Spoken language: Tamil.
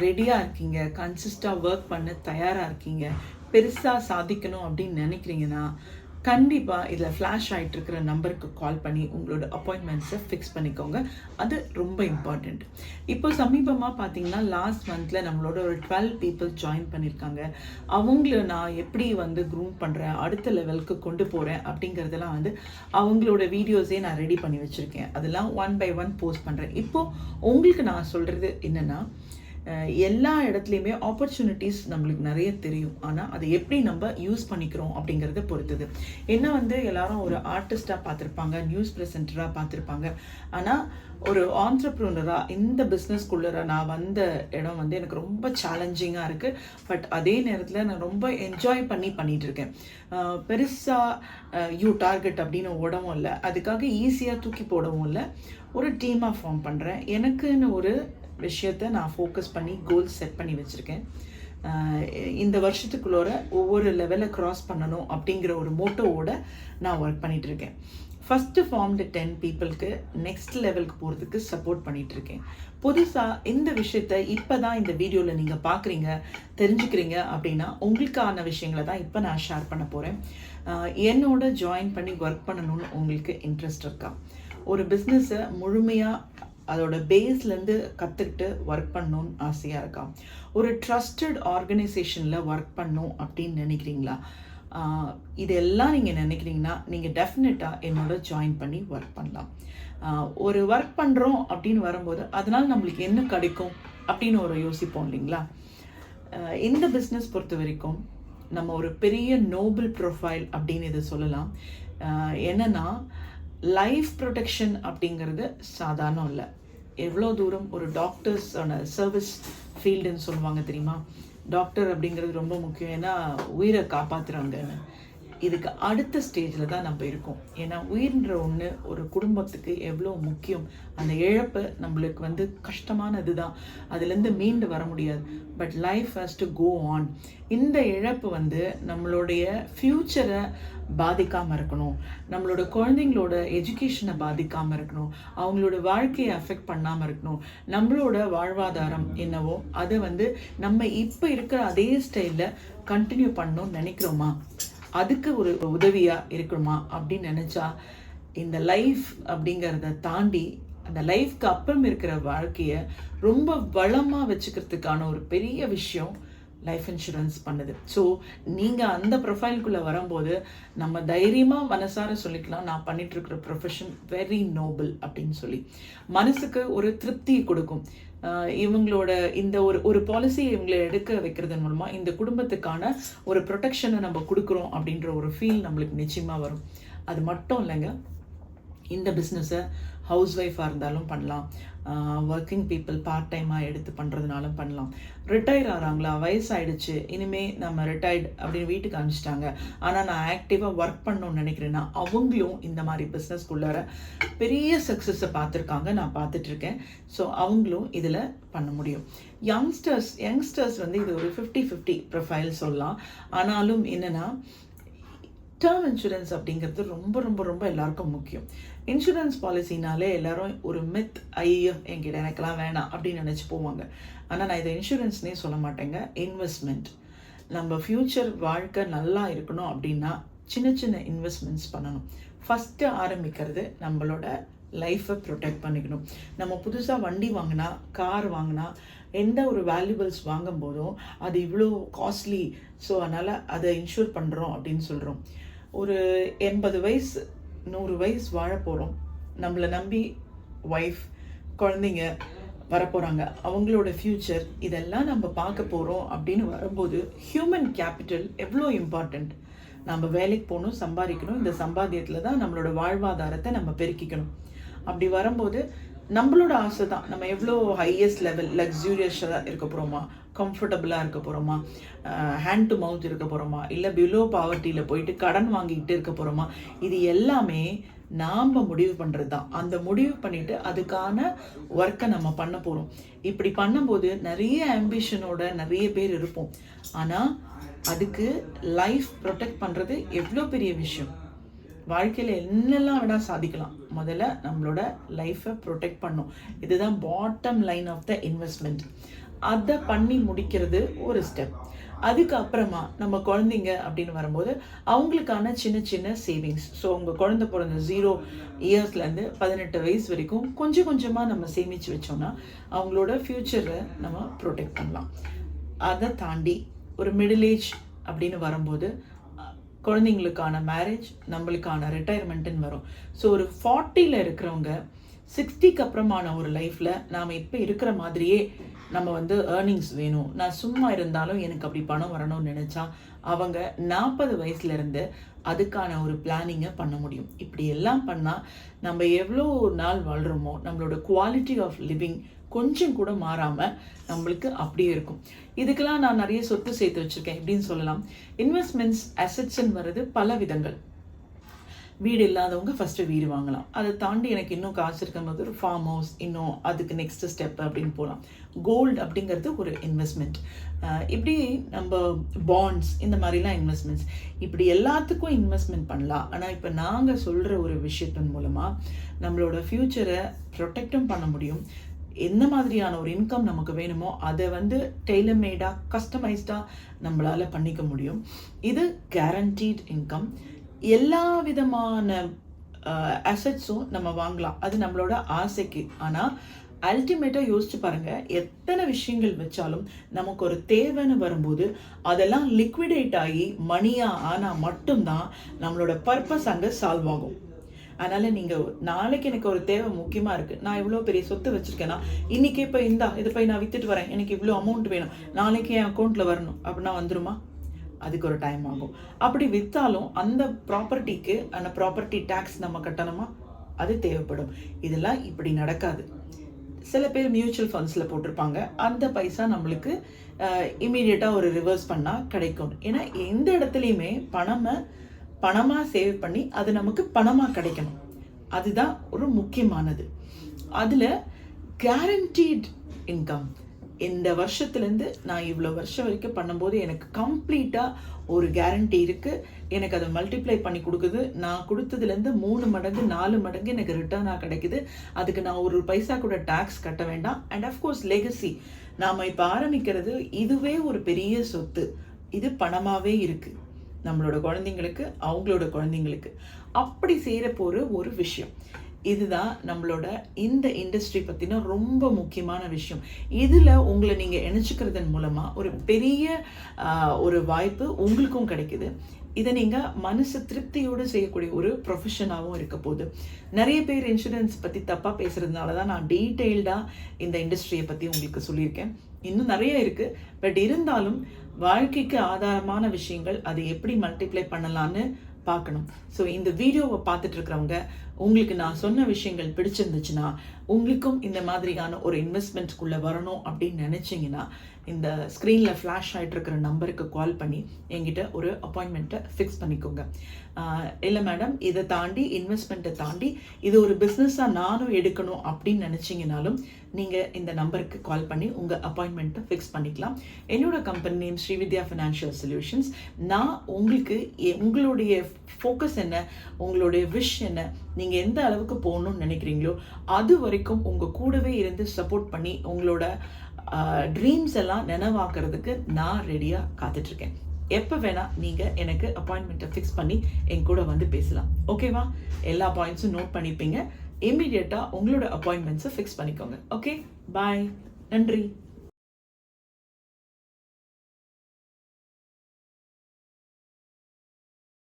ரெடியாக இருக்கீங்க, கன்சிஸ்டாக ஒர்க் பண்ண தயாராக இருக்கீங்க, பெருசாக சாதிக்கணும் அப்படின்னு நினைக்கிறீங்கன்னா கண்டிப்பாக இதில் ஃப்ளாஷ் ஆகிட்டு இருக்கிற நம்பருக்கு கால் பண்ணி உங்களோட அப்பாயின்மெண்ட்ஸை ஃபிக்ஸ் பண்ணிக்கோங்க. அது ரொம்ப இம்பார்ட்டண்ட். இப்போ சமீபமாக பார்த்தீங்கன்னா லாஸ்ட் மந்தில் நம்மளோட ஒரு 12 பீப்புள் ஜாயின் பண்ணியிருக்காங்க. அவங்கள நான் எப்படி க்ரூம் பண்ணுறேன், அடுத்த லெவலுக்கு கொண்டு போகிறேன் அப்படிங்கிறதெல்லாம் அவங்களோட வீடியோஸே நான் ரெடி பண்ணி வச்சுருக்கேன். அதெல்லாம் 1 by 1 போஸ்ட் பண்ணுறேன். இப்போது உங்களுக்கு நான் சொல்கிறது என்னென்னா, எல்லா இடத்துலையுமே ஆப்பர்ச்சுனிட்டிஸ் நம்மளுக்கு நிறைய தெரியும். ஆனால் அதை எப்படி நம்ம யூஸ் பண்ணிக்கிறோம் அப்படிங்கிறத பொறுத்தது. என்ன எல்லாரும் ஒரு ஆர்டிஸ்டாக பார்த்துருப்பாங்க, நியூஸ் ப்ரெசென்டராக பார்த்துருப்பாங்க. ஆனால் ஒரு ஆண்டர்ப்ரூனராக இந்த பிஸ்னஸ்குள்ளே நான் வந்த இடம் எனக்கு ரொம்ப சேலஞ்சிங்காக இருக்குது. பட் அதே நேரத்தில் நான் ரொம்ப என்ஜாய் பண்ணிகிட்டு இருக்கேன். பெருசாக டார்கெட் அப்படின்னு ஓடவும் இல்லை, அதுக்காக ஈஸியாக தூக்கி போடவும் இல்லை. ஒரு டீமாக ஃபார்ம் பண்ணுறேன். எனக்குன்னு ஒரு விஷயத்தை நான் ஃபோக்கஸ் பண்ணி கோல்ஸ் செட் பண்ணி வச்சுருக்கேன். இந்த வருஷத்துக்குள்ளோர ஒவ்வொரு லெவலை க்ராஸ் பண்ணணும் அப்படிங்கிற ஒரு மோட்டோவோட நான் ஒர்க் பண்ணிகிட்ருக்கேன். ஃபஸ்ட்டு ஃபார்ம்டு 10 பீப்புளுக்கு நெக்ஸ்ட் லெவலுக்கு போகிறதுக்கு சப்போர்ட் பண்ணிகிட்ருக்கேன். புதுசாக இந்த விஷயத்தை இப்போ தான் இந்த வீடியோவில் நீங்கள் பார்க்குறீங்க, தெரிஞ்சுக்கிறீங்க அப்படின்னா உங்களுக்கான விஷயங்களை தான் இப்போ நான் ஷேர் பண்ண போகிறேன். என்னோட ஜாயின் பண்ணி ஒர்க் பண்ணணும்னு உங்களுக்கு இன்ட்ரெஸ்ட் இருக்கா? ஒரு பிஸ்னஸை முழுமையாக அதோட பேஸ்லேருந்து கற்றுக்கிட்டு ஒர்க் பண்ணணும்னு ஆசையாக இருக்கா? ஒரு ட்ரஸ்டட் ஆர்கனைசேஷனில் ஒர்க் பண்ணணும் அப்படின்னு நினைக்கிறீங்களா? இதெல்லாம் நீங்கள் நினைக்கிறீங்கன்னா நீங்கள் டெஃபினட்டாக என்னோட ஜாயின் பண்ணி ஒர்க் பண்ணலாம். ஒரு ஒர்க் பண்ணுறோம் அப்படின்னு வரும்போது அதனால் நம்மளுக்கு என்ன கிடைக்கும் அப்படின்னு ஒரு யோசிப்போம் இல்லைங்களா? இந்த பிஸ்னஸ் பொறுத்த வரைக்கும் நம்ம ஒரு பெரிய நோபல் ப்ரொஃபைல் அப்படின்னு இதை சொல்லலாம். என்னென்னா லைஃப் ப்ரொடெக்ஷன் அப்படிங்கிறது சாதாரணம் இல்லை. எவ்வளோ தூரம் ஒரு டாக்டர்ஸோட சர்வீஸ் ஃபீல்டுன்னு சொல்லுவாங்க தெரியுமா? டாக்டர் அப்படிங்கிறது ரொம்ப முக்கியம். ஏன்னா உயிரை காப்பாற்றுறாங்கன்னு. இதுக்கு அடுத்த ஸ்டேஜில் தான் நம்ம இருக்கோம். ஏன்னா உயிர்ன்ற ஒன்று ஒரு குடும்பத்துக்கு எவ்வளோ முக்கியம். அந்த இழப்பு நம்மளுக்கு கஷ்டமானது தான், அதுலேருந்து மீண்டு வர முடியாது. But life has to go on. இந்த இழப்பு நம்மளுடைய ஃப்யூச்சரை பாதிக்காமல் இருக்கணும், நம்மளோட குழந்தைங்களோட எஜுகேஷனை பாதிக்காமல் இருக்கணும், அவங்களோட வாழ்க்கையை அஃபெக்ட் பண்ணாமல் இருக்கணும். நம்மளோட வாழ்வாதாரம் என்னவோ அதை நம்ம இப்போ இருக்கிற அதே ஸ்டைலில் கண்டினியூ பண்ணணும்னு நினைக்கிறோமா? அதுக்கு ஒரு உதவியாக இருக்கணுமா அப்படின்னு நினச்சா இந்த லைஃப் அப்படிங்கிறத தாண்டி அந்த லைஃப்க்கு அப்புறம் இருக்கிற வாழ்க்கையை ரொம்ப வளமாக வச்சுக்கிறதுக்கான ஒரு பெரிய விஷயம் லைஃப் இன்சூரன்ஸ் பண்ணுது. ஸோ நீங்கள் அந்த ப்ரொஃபைலுக்குள்ளே வரும்போது நம்ம தைரியமாக மனசார சொல்லிக்கலாம், நான் பண்ணிகிட்ருக்கிற ப்ரொஃபஷன் வெரி நோபல் அப்படின்னு சொல்லி மனசுக்கு ஒரு திருப்தியை கொடுக்கும். இவங்களோட இந்த ஒரு பாலிசி இவங்களை எடுக்க வைக்கிறதன் மூலமாக இந்த குடும்பத்துக்கான ஒரு ப்ரொடெக்ஷனை நம்ம கொடுக்குறோம் அப்படின்ற ஒரு ஃபீல் நம்மளுக்கு நிச்சயமாக வரும். அது மட்டும் இல்லைங்க, இந்த பிஸ்னஸை ஹவுஸ் ஒய்ஃபாக இருந்தாலும் பண்ணலாம், ஒர்க்கிங் பீப்புள் பார்ட் டைமாக எடுத்து பண்ணுறதுனாலும் பண்ணலாம். ரிட்டையர் ஆகிறாங்களா, வயசாகிடுச்சு, இனிமேல் நம்ம ரிட்டையர்ட் அப்படின்னு வீட்டுக்கு அனுப்பிச்சிட்டாங்க, ஆனால் நான் ஆக்டிவாக ஒர்க் பண்ணணும்னு நினைக்கிறேன்னா அவங்களும் இந்த மாதிரி பிஸ்னஸ்குள்ளார பெரிய சக்ஸஸை பார்த்துருக்காங்க, நான் பார்த்துட்ருக்கேன். ஸோ அவங்களும் இதில் பண்ண முடியும். யங்ஸ்டர்ஸ் இது ஒரு 50-50 ப்ரொஃபைல் சொல்லலாம். ஆனாலும் என்னென்னா டேர்ம் இன்சூரன்ஸ் அப்படிங்கிறது ரொம்ப ரொம்ப ரொம்ப எல்லாருக்கும் முக்கியம். இன்சூரன்ஸ் பாலிசினாலே எல்லாரும் ஒரு மித், ஐயோ என்கிட்ட எனக்கெல்லாம் வேணாம் அப்படின்னு நினச்சி போவாங்க. ஆனால் நான் இதை இன்சூரன்ஸ்னே சொல்ல மாட்டேங்க, இன்வெஸ்ட்மெண்ட். நம்ம ஃப்யூச்சர் வாழ்க்கை நல்லா இருக்கணும் அப்படின்னா சின்ன சின்ன இன்வெஸ்ட்மெண்ட்ஸ் பண்ணணும். ஃபஸ்ட்டு ஆரம்பிக்கிறது நம்மளோட லைஃப்பை ப்ரொடெக்ட் பண்ணிக்கணும். நம்ம புதுசாக வண்டி வாங்கினா, கார் வாங்கினா, எந்த ஒரு வேல்யூபிள்ஸ் வாங்கும் போதும் அது இவ்வளோ காஸ்ட்லி, ஸோ அதனால் அதை இன்சூர் பண்ணுறோம் அப்படின்னு சொல்கிறோம். ஒரு 80 வயசு 100 வயசு வாழ போகிறோம், நம்மளை நம்பி ஒய்ஃப், குழந்தைங்க வரப்போகிறாங்க, அவங்களோட ஃப்யூச்சர் இதெல்லாம் நம்ம பார்க்க போகிறோம் அப்படின்னு வரும்போது ஹியூமன் கேபிட்டல் எவ்வளோ இம்பார்ட்டண்ட். நம்ம வேலைக்கு போகணும், சம்பாதிக்கணும், இந்த சம்பாத்தியத்தில் தான் நம்மளோட வாழ்வாதாரத்தை நம்ம பெருக்கிக்கணும். அப்படி வரும்போது நம்மளோட ஆசை தான் நம்ம எவ்வளோ ஹையஸ்ட் லெவல் லக்ஸூரியஸாக இருக்க போகிறோமா, கம்ஃபர்டபுளாக இருக்க போகிறோமா, ஹேண்ட் டு மவுத் இருக்க போகிறோமா, இல்லை பிலோ பாவர்ட்டியில் போயிட்டு கடன் வாங்கிக்கிட்டு இருக்க போகிறோமா, இது எல்லாமே நாம் முடிவு பண்ணுறது தான். அந்த முடிவு பண்ணிவிட்டு அதுக்கான ஒர்க்கை நம்ம பண்ண போகிறோம். இப்படி பண்ணும்போது நிறைய ஆம்பிஷனோட நிறைய பேர் இருப்போம். ஆனால் அதுக்கு லைஃப் ப்ரொடெக்ட் பண்ணுறது எவ்வளோ பெரிய விஷயம். வாழ்க்கையில் என்னெல்லாம் வேணால் சாதிக்கலாம், முதல்ல நம்மளோட லைஃப்பை ப்ரொடெக்ட் பண்ணும். இதுதான் bottom line of the investment. அதை பண்ணி முடிக்கிறது ஒரு ஸ்டெப். அதுக்கப்புறமா நம்ம குழந்தைங்க அப்படின்னு வரும்போது அவங்களுக்கான சின்ன சின்ன சேவிங்ஸ். ஸோ உங்கள் குழந்தை பிறந்த 0 இயர்ஸ்லேருந்து 18 வயசு வரைக்கும் கொஞ்சம் கொஞ்சமாக நம்ம சேமித்து வச்சோம்னா அவங்களோட ஃப்யூச்சரை நம்ம ப்ரொடெக்ட் பண்ணலாம். அதை தாண்டி ஒரு மிடில் ஏஜ் அப்படின்னு வரும்போது குழந்தைங்களுக்கான மேரேஜ், நம்மளுக்கான ரிட்டையர்மெண்ட்டுன்னு வரும். ஸோ ஒரு 40ல் இருக்கிறவங்க 60க்கு அப்புறமான ஒரு லைஃப்பில் நாம் இப்போ இருக்கிற மாதிரியே நம்ம வந்து ஏர்னிங்ஸ் வேணும், நான் சும்மா இருந்தாலும் எனக்கு அப்படி பணம் வரணும்னு நினச்சா அவங்க 40 வயசுலேருந்து அதுக்கான ஒரு பிளானிங்கை பண்ண முடியும். இப்படி எல்லாம் பண்ணால் நம்ம எவ்வளோ நாள் வாழ்கிறோமோ நம்மளோட குவாலிட்டி ஆஃப் லிவிங் கொஞ்சம் கூட மாறாமல் நம்மளுக்கு அப்படியே இருக்கும். இதுக்கெல்லாம் நான் நிறைய சொத்து சேர்த்து வச்சுருக்கேன் இப்படின்னு சொல்லலாம். இன்வெஸ்ட்மெண்ட்ஸ் அசெட்ஸ்ன்னு வர்றது பல விதங்கள். வீடு இல்லாதவங்க ஃபஸ்ட்டு வீடு வாங்கலாம். அதை தாண்டி எனக்கு இன்னும் காசு இருக்கும்போது ஒரு ஃபார்ம் ஹவுஸ், இன்னும் அதுக்கு நெக்ஸ்ட் ஸ்டெப் அப்படின்னு போகலாம். கோல்டு அப்படிங்கிறது ஒரு இன்வெஸ்ட்மெண்ட். இப்படி நம்ம பாண்ட்ஸ், இந்த மாதிரிலாம் இன்வெஸ்ட்மெண்ட்ஸ், இப்படி எல்லாத்துக்கும் இன்வெஸ்ட்மெண்ட் பண்ணலாம். ஆனால் இப்போ நாங்கள் சொல்கிற ஒரு விஷயத்தின் மூலமாக நம்மளோட ஃப்யூச்சரை ப்ரொடெக்டும் பண்ண முடியும். எந்த மாதிரியான ஒரு இன்கம் நமக்கு வேணுமோ அதை வந்து டெய்லர்மேடாக கஸ்டமைஸ்டாக நம்மளால் பண்ணிக்க முடியும். இது கேரண்டீட் இன்கம். எல்லா விதமான அசட்ஸும் நம்ம வாங்கலாம், அது நம்மளோட ஆசைக்கு. ஆனால் அல்டிமேட்டாக யோசிச்சு பாருங்கள், எத்தனை விஷயங்கள் வச்சாலும் நமக்கு ஒரு தேவைன்னு வரும்போது அதெல்லாம் லிக்விடேட் ஆகி மணியாக ஆனால் மட்டும்தான் நம்மளோட பர்பஸ் அங்கே சால்வ் ஆகும். அதனால் நீங்கள் நாளைக்கு எனக்கு ஒரு தேவை முக்கியமாக இருக்குது, நான் இவ்வளோ பெரிய சொத்து வச்சுருக்கேன்னா இன்றைக்கி இப்போ இதை போய் நான் விற்றுட்டு வரேன், எனக்கு இவ்வளோ அமௌண்ட் வேணும், நாளைக்கு என் அக்கௌண்ட்டில் வரணும் அப்படின்னா வந்துருமா? அதுக்கு ஒரு டைம் ஆகும். அப்படி விற்றாலும் அந்த ப்ராப்பர்ட்டிக்கு அந்த ப்ராப்பர்ட்டி டேக்ஸ் நம்ம கட்டணுமா? அது தேவைப்படும். இதெல்லாம் இப்படி நடக்காது. சில பேர் மியூச்சுவல் ஃபண்ட்ஸில் போட்டிருப்பாங்க, அந்த பைசா நம்மளுக்கு இமீடியட்டாக ஒரு ரிவர்ஸ் பண்ணால் கிடைக்கும். ஏன்னா எந்த இடத்துலையுமே பணமாக சேவ் பண்ணி அது நமக்கு பணமாக கிடைக்கணும். அதுதான் ஒரு முக்கியமானது. அதில் கேரண்டீட் இன்கம், இந்த வருஷத்துலேருந்து நான் இவ்வளோ வருஷம் வரைக்கும் பண்ணும்போது எனக்கு கம்ப்ளீட்டாக ஒரு கேரண்டி இருக்குது, எனக்கு அதை மல்டிப்ளை பண்ணி கொடுக்குது, நான் கொடுத்ததுலேருந்து 3 மடங்கு 4 மடங்கு எனக்கு ரிட்டர்னாக கிடைக்குது, அதுக்கு நான் ஒரு பைசா கூட டேக்ஸ் கட்ட வேண்டாம். அண்ட் அஃப்கோர்ஸ் லெகசி, நாம் இப்போ ஆரம்பிக்கிறது இதுவே ஒரு பெரிய சொத்து, இது பணமாகவே இருக்குது நம்மளோட குழந்தைங்களுக்கு, அவங்களோட குழந்தைங்களுக்கு. அப்படி செய்கிற போகிற ஒரு விஷயம் இதுதான் நம்மளோட இந்த இண்டஸ்ட்ரி பற்றின ரொம்ப முக்கியமான விஷயம். இதில் உங்களை நீங்கள் இணைச்சிக்கிறதன் மூலமாக ஒரு பெரிய ஒரு வாய்ப்பு உங்களுக்கும் கிடைக்குது. இதை நீங்கள் மனசு திருப்தியோடு செய்யக்கூடிய ஒரு ப்ரொஃபஷனாகவும் இருக்க போகுது. நிறைய பேர் இன்சூரன்ஸ் பற்றி தப்பாக பேசுகிறதுனால தான் நான் டீட்டெயில்டாக இந்த இண்டஸ்ட்ரியை பற்றி உங்களுக்கு சொல்லியிருக்கேன். இன்னும் நிறைய இருக்குது, பட் இருந்தாலும் வாழ்க்கைக்கு ஆதாரமான விஷயங்கள் அதை எப்படி மல்டிப்ளை பண்ணலான்னு பார்க்கணும். ஸோ இந்த வீடியோவை பார்த்துட்டு இருக்கிறவங்க, உங்களுக்கு நான் சொன்ன விஷயங்கள் பிடிச்சிருந்துச்சுன்னா, உங்களுக்கும் இந்த மாதிரியான ஒரு இன்வெஸ்ட்மெண்ட்குள்ளே வரணும் அப்படின்னு நினச்சிங்கன்னா, இந்த ஸ்க்ரீனில் ஃப்ளாஷ் ஆகிட்டு இருக்கிற நம்பருக்கு கால் பண்ணி என்கிட்ட ஒரு அப்பாயின்மெண்ட்டை ஃபிக்ஸ் பண்ணிக்கோங்க. இல்லை மேடம், இதை தாண்டி இன்வெஸ்ட்மெண்ட்டை தாண்டி இது ஒரு பிஸ்னஸாக நானும் எடுக்கணும் அப்படின்னு நினச்சிங்கனாலும் நீங்கள் இந்த நம்பருக்கு கால் பண்ணி உங்கள் அப்பாயின்மெண்ட்டை ஃபிக்ஸ் பண்ணிக்கலாம். என்னோட company name Srividya financial solutions. நான் உங்களுக்கு உங்களுடைய ஃபோக்கஸ் என்ன, உங்களுடைய விஷ் என்ன, நீங்கள் எந்த அளவுக்கு போகணும்னு நினைக்கிறீங்களோ அது வரைக்கும் உங்கள் கூடவே இருந்து சப்போர்ட் பண்ணி உங்களோட ட்ரீம்ஸ் எல்லாம் நினைவாக்குறதுக்கு நான் ரெடியாக காத்துட்ருக்கேன். எப்போ வேணால் நீங்கள் எனக்கு அப்பாயின்மெண்ட்டை ஃபிக்ஸ் பண்ணி என் கூட வந்து பேசலாம். ஓகேவா? எல்லா பாயிண்ட்ஸும் நோட் பண்ணிப்பீங்க. இமீடியட்டாக உங்களோட அப்பாயின்மெண்ட்ஸை ஃபிக்ஸ் பண்ணிக்கோங்க. ஓகே, பாய், நன்றி.